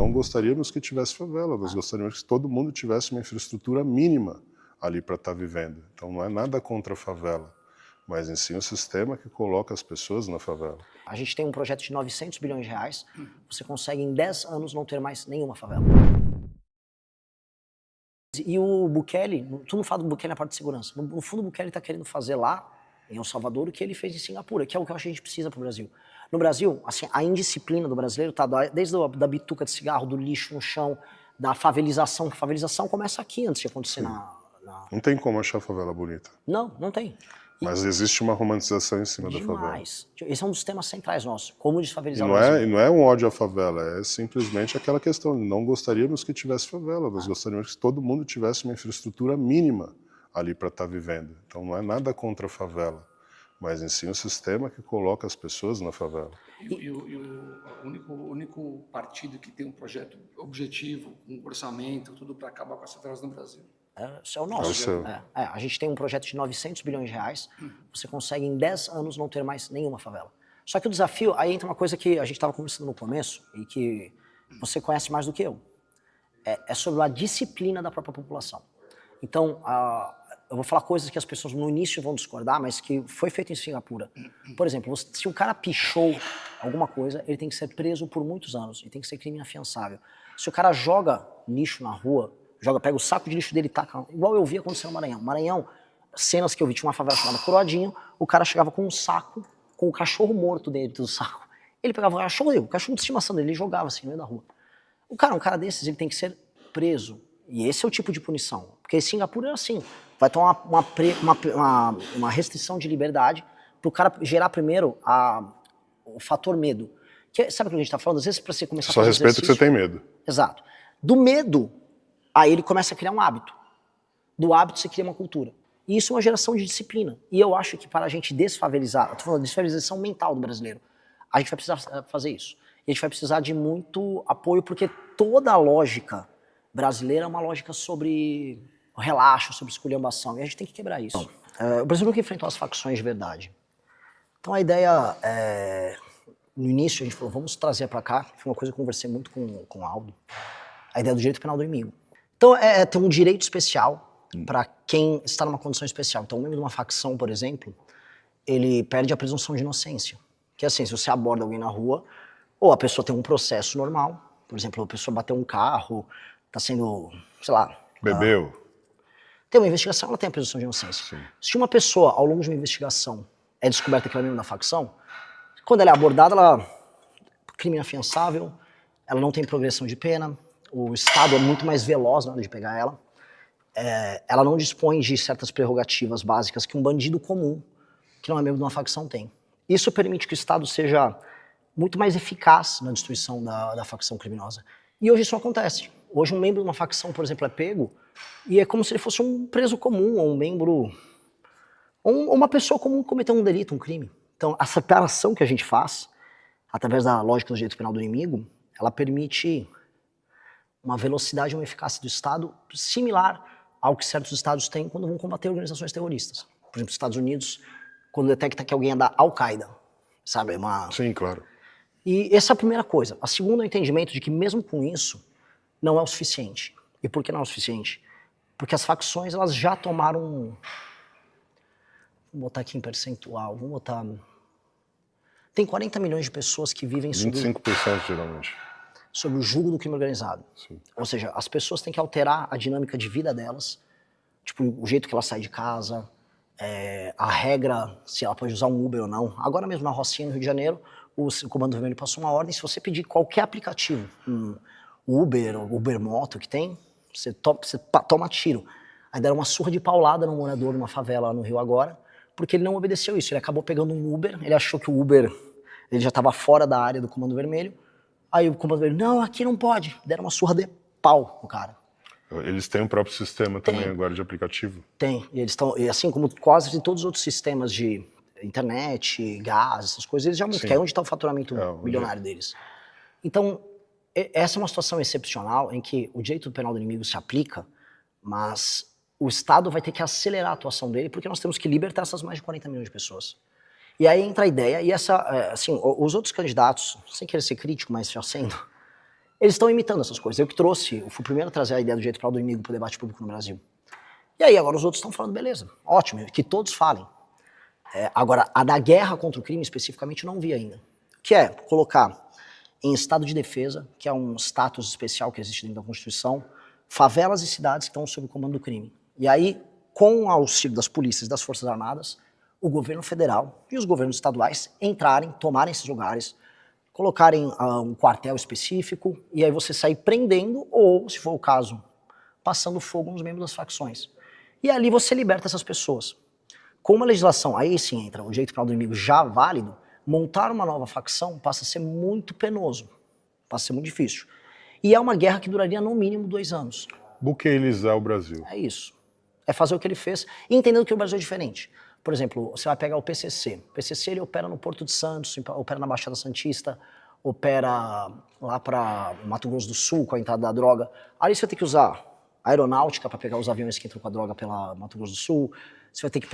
não gostaríamos que tivesse favela, nós gostaríamos que todo mundo tivesse uma infraestrutura mínima ali para estar vivendo. Então não é nada contra a favela, mas em si um sistema que coloca as pessoas na favela. A gente tem um projeto de 900 bilhões de reais, você consegue em 10 anos não ter mais nenhuma favela. E o Bukele, todo mundo fala do Bukele na parte de segurança, no fundo o Bukele está querendo fazer lá, em El Salvador, o que ele fez em Singapura, que é o que eu acho que a gente precisa para o Brasil. No Brasil, assim, a indisciplina do brasileiro está desde da bituca de cigarro, do lixo no chão, da favelização, que a favelização começa aqui antes de acontecer Não tem como achar a favela bonita. Não tem. Mas existe uma romantização em cima da favela. Demais. Esse é um dos temas centrais nossos, como desfavelizar E o Brasil. não é um ódio à favela, é simplesmente aquela questão, não gostaríamos que tivesse favela, nós gostaríamos que todo mundo tivesse uma infraestrutura mínima ali para estar vivendo. Então não é nada contra a favela, mas em si um sistema que coloca as pessoas na favela. E o único partido que tem um projeto objetivo, um orçamento, tudo para acabar com as favelas no Brasil. Esse é o nosso. A gente tem um projeto de 900 bilhões de reais, você consegue em 10 anos não ter mais nenhuma favela. Só que o desafio, aí entra uma coisa que a gente estava conversando no começo, e que você conhece mais do que eu, é sobre a disciplina da própria população. Então, eu vou falar coisas que as pessoas no início vão discordar, mas que foi feito em Singapura. Por exemplo, se o cara pichou alguma coisa, ele tem que ser preso por muitos anos, e tem que ser crime inafiançável. Se o cara joga lixo na rua, pega o saco de lixo dele e taca, igual eu vi acontecer no Maranhão. Maranhão, cenas que eu vi, tinha uma favela chamada Coroadinho, o cara chegava com um saco, com o cachorro morto dentro do saco. Ele pegava o cachorro de estimação dele, ele jogava assim no meio da rua. Um cara desses, ele tem que ser preso. E esse é o tipo de punição. Porque em Singapura é assim, vai ter uma restrição de liberdade para o cara gerar primeiro o fator medo. Sabe o que a gente está falando? Às vezes, para você começar a fazer exercício... Só respeito que você tem medo. Exato. Do medo, aí ele começa a criar um hábito. Do hábito você cria uma cultura. E isso é uma geração de disciplina. E eu acho que para a gente desfavelizar, eu tô falando de desfavelização mental do brasileiro, a gente vai precisar fazer isso. E a gente vai precisar de muito apoio, porque toda a lógica brasileira é uma lógica sobre relaxo, sobre esculhambação. E a gente tem que quebrar isso. O Brasil nunca enfrentou as facções de verdade. Então a ideia, no início a gente falou, vamos trazer para cá, foi uma coisa que eu conversei muito com o Aldo, a ideia do direito penal do inimigo. Então ter um direito especial para quem está numa condição especial. Então um membro de uma facção, por exemplo, ele perde a presunção de inocência. Que é assim, se você aborda alguém na rua, ou a pessoa tem um processo normal, por exemplo, a pessoa bateu um carro, está sendo, sei lá... Bebeu. Tem uma investigação, ela tem a presunção de inocência. Sim. Se uma pessoa, ao longo de uma investigação, é descoberta que ela é membro da facção, quando ela é abordada, ela crime inafiançável, ela não tem progressão de pena, o Estado é muito mais veloz na hora de pegar ela, ela não dispõe de certas prerrogativas básicas que um bandido comum, que não é membro de uma facção, tem. Isso permite que o Estado seja muito mais eficaz na destruição da facção criminosa. E hoje isso acontece. Hoje um membro de uma facção, por exemplo, é pego e é como se ele fosse um preso comum, ou um membro, ou uma pessoa comum que cometeu um delito, um crime. Então a separação que a gente faz, através da lógica do direito penal do inimigo, ela permite uma velocidade e uma eficácia do Estado similar ao que certos estados têm quando vão combater organizações terroristas. Por exemplo, os Estados Unidos, quando detecta que alguém é da Al-Qaeda, sabe? Sim, claro. E essa é a primeira coisa. A segunda é o entendimento de que mesmo com isso, não é o suficiente. E por que não é o suficiente? Porque as facções, elas já tomaram... Vou botar aqui em percentual, vamos botar... Tem 40 milhões de pessoas que vivem sob... 25% geralmente. Sob o jugo do crime organizado. Sim. Ou seja, as pessoas têm que alterar a dinâmica de vida delas, tipo, o jeito que ela sai de casa, a regra, se ela pode usar um Uber ou não. Agora mesmo na Rocinha, no Rio de Janeiro, o Comando Vermelho passou uma ordem, se você pedir qualquer aplicativo, Uber ou Uber Moto que tem, você toma tiro. Aí deram uma surra de paulada no morador numa favela lá no Rio agora, porque ele não obedeceu isso. Ele acabou pegando um Uber, ele achou que o Uber ele já estava fora da área do Comando Vermelho. Aí o Comando Vermelho, não, aqui não pode. Deram uma surra de pau no cara. Eles têm um próprio sistema também agora de aplicativo? Tem, e eles estão, assim como quase todos os outros sistemas de internet, gás, essas coisas, eles já que é onde está o faturamento milionário deles. Então, essa é uma situação excepcional em que o direito penal do inimigo se aplica, mas o Estado vai ter que acelerar a atuação dele, porque nós temos que libertar essas mais de 40 milhões de pessoas. E aí entra a ideia, e essa, assim, os outros candidatos, sem querer ser crítico, mas já sendo, Eles estão imitando essas coisas. Eu que trouxe, eu fui o primeiro a trazer a ideia do direito penal do inimigo para o debate público no Brasil. E aí agora os outros estão falando, beleza, ótimo, que todos falem. Agora, a da guerra contra o crime especificamente eu não vi ainda. Que é colocar em estado de defesa, que é um status especial que existe dentro da Constituição, favelas e cidades que estão sob o comando do crime. E aí, com o auxílio das polícias e das Forças Armadas, o governo federal e os governos estaduais entrarem, tomarem esses lugares, colocarem um quartel específico, e aí você sair prendendo, ou, se for o caso, passando fogo nos membros das facções. E ali você liberta essas pessoas. Com uma legislação, aí sim entra o direito penal do inimigo já válido, montar uma nova facção passa a ser muito penoso, passa a ser muito difícil. E é uma guerra que duraria no mínimo 2 anos. Buqueilizar o Brasil. É isso. É fazer o que ele fez e entendendo que o Brasil é diferente. Por exemplo, você vai pegar o PCC. O PCC ele opera no Porto de Santos, opera na Baixada Santista, opera lá para Mato Grosso do Sul com a entrada da droga. Ali você vai ter que usar aeronáutica para pegar os aviões que entram com a droga pela Mato Grosso do Sul. Você vai ter que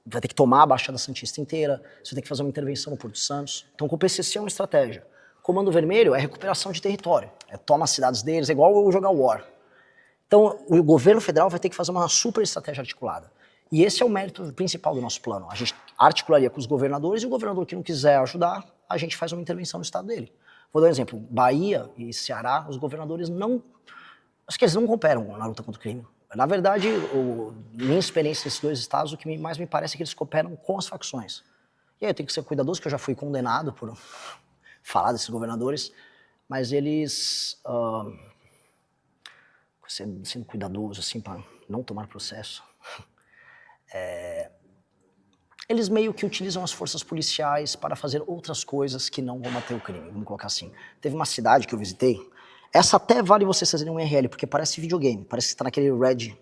vai ter que tomar a Baixada Santista inteira. Você vai ter que fazer uma intervenção no Porto de Santos. Então, com o PCC é uma estratégia. Comando Vermelho é recuperação de território. Toma as cidades deles, é igual o jogar War. Então, o governo federal vai ter que fazer uma super estratégia articulada. E esse é o mérito principal do nosso plano. A gente articularia com os governadores e o governador que não quiser ajudar, a gente faz uma intervenção no estado dele. Vou dar um exemplo. Bahia e Ceará, os governadores não... Acho que eles não cooperam na luta contra o crime. Na verdade, minha experiência nesses 2 estados, o que mais me parece é que eles cooperam com as facções. E aí eu tenho que ser cuidadoso, que eu já fui condenado por falar desses governadores, mas eles... sendo cuidadoso, assim, para não tomar processo... eles meio que utilizam as forças policiais para fazer outras coisas que não combater o crime, vamos colocar assim. Teve uma cidade que eu visitei, essa até vale vocês fazerem um IRL, porque parece videogame, parece que está naquele Red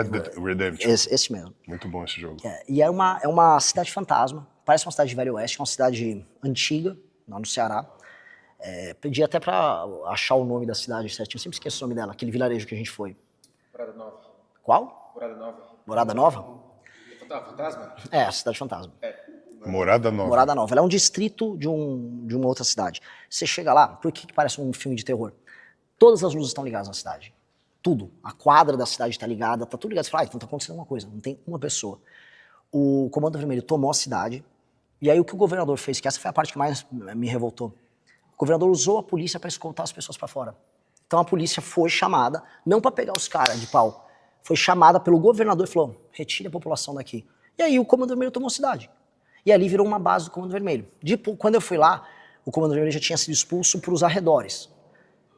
Dead Redemption. Esse mesmo. Muito bom esse jogo. E é uma cidade fantasma, parece uma cidade de Velho Oeste, é uma cidade antiga, lá no Ceará. Pedi até para achar o nome da cidade certinho, sempre esqueço o nome dela, aquele vilarejo que a gente foi. Morada Nova. Qual? Morada Nova. Morada Nova? Fantasma? A cidade fantasma. Morada Nova. Morada Nova. Ela é um distrito de uma outra cidade. Você chega lá, por que parece um filme de terror? Todas as luzes estão ligadas na cidade. Tudo. A quadra da cidade está ligada, tá tudo ligado. Você fala, então tá acontecendo uma coisa, não tem uma pessoa. O Comando Vermelho tomou a cidade, e aí o que o governador fez, que essa foi a parte que mais me revoltou, o governador usou a polícia para escoltar as pessoas para fora. Então a polícia foi chamada, não para pegar os caras de pau, foi chamada pelo governador e falou, retire a população daqui. E aí o Comando Vermelho tomou a cidade. E ali virou uma base do Comando Vermelho. Quando eu fui lá, o Comando Vermelho já tinha sido expulso para os arredores.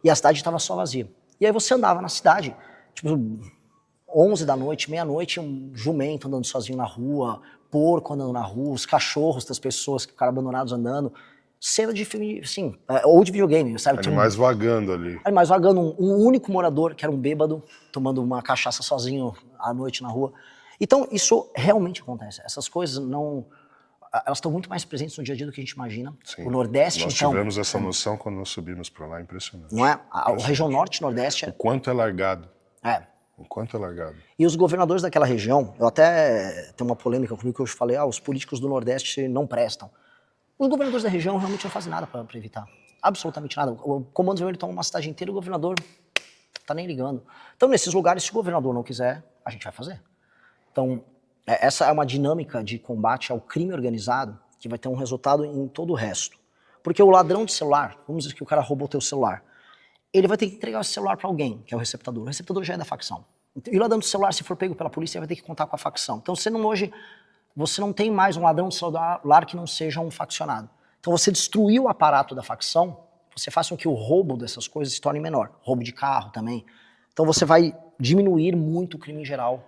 E a cidade estava só vazia. E aí você andava na cidade, tipo, 11 da noite, meia-noite, um jumento andando sozinho na rua, porco andando na rua, os cachorros das pessoas que ficaram abandonados andando. Cena de filme, assim, ou de videogame, sabe? Animais vagando ali. Animais vagando, um único morador, que era um bêbado, tomando uma cachaça sozinho à noite na rua. Então, isso realmente acontece. Essas coisas não... Elas estão muito mais presentes no dia a dia do que a gente imagina. Sim. O Nordeste, Nós então... tivemos essa noção quando nós subimos para lá, impressionante. Não é? A região Norte e Nordeste... O quanto é largado. O quanto é largado. E os governadores daquela região, eu até tenho uma polêmica comigo que eu falei, os políticos do Nordeste não prestam. Os governadores da região realmente não fazem nada para evitar. Absolutamente nada. O Comando Vermelho toma uma cidade inteira e o governador tá nem ligando. Então, nesses lugares, se o governador não quiser, a gente vai fazer. Então, essa é uma dinâmica de combate ao crime organizado que vai ter um resultado em todo o resto. Porque o ladrão de celular, vamos dizer que o cara roubou o teu celular, ele vai ter que entregar esse celular para alguém, que é o receptador. O receptador já é da facção. E o ladrão de celular, se for pego pela polícia, vai ter que contar com a facção. Então, você não tem mais um ladrão de celular que não seja um faccionado. Então você destruiu o aparato da facção, você faz com que o roubo dessas coisas se torne menor. Roubo de carro também. Então você vai diminuir muito o crime em geral.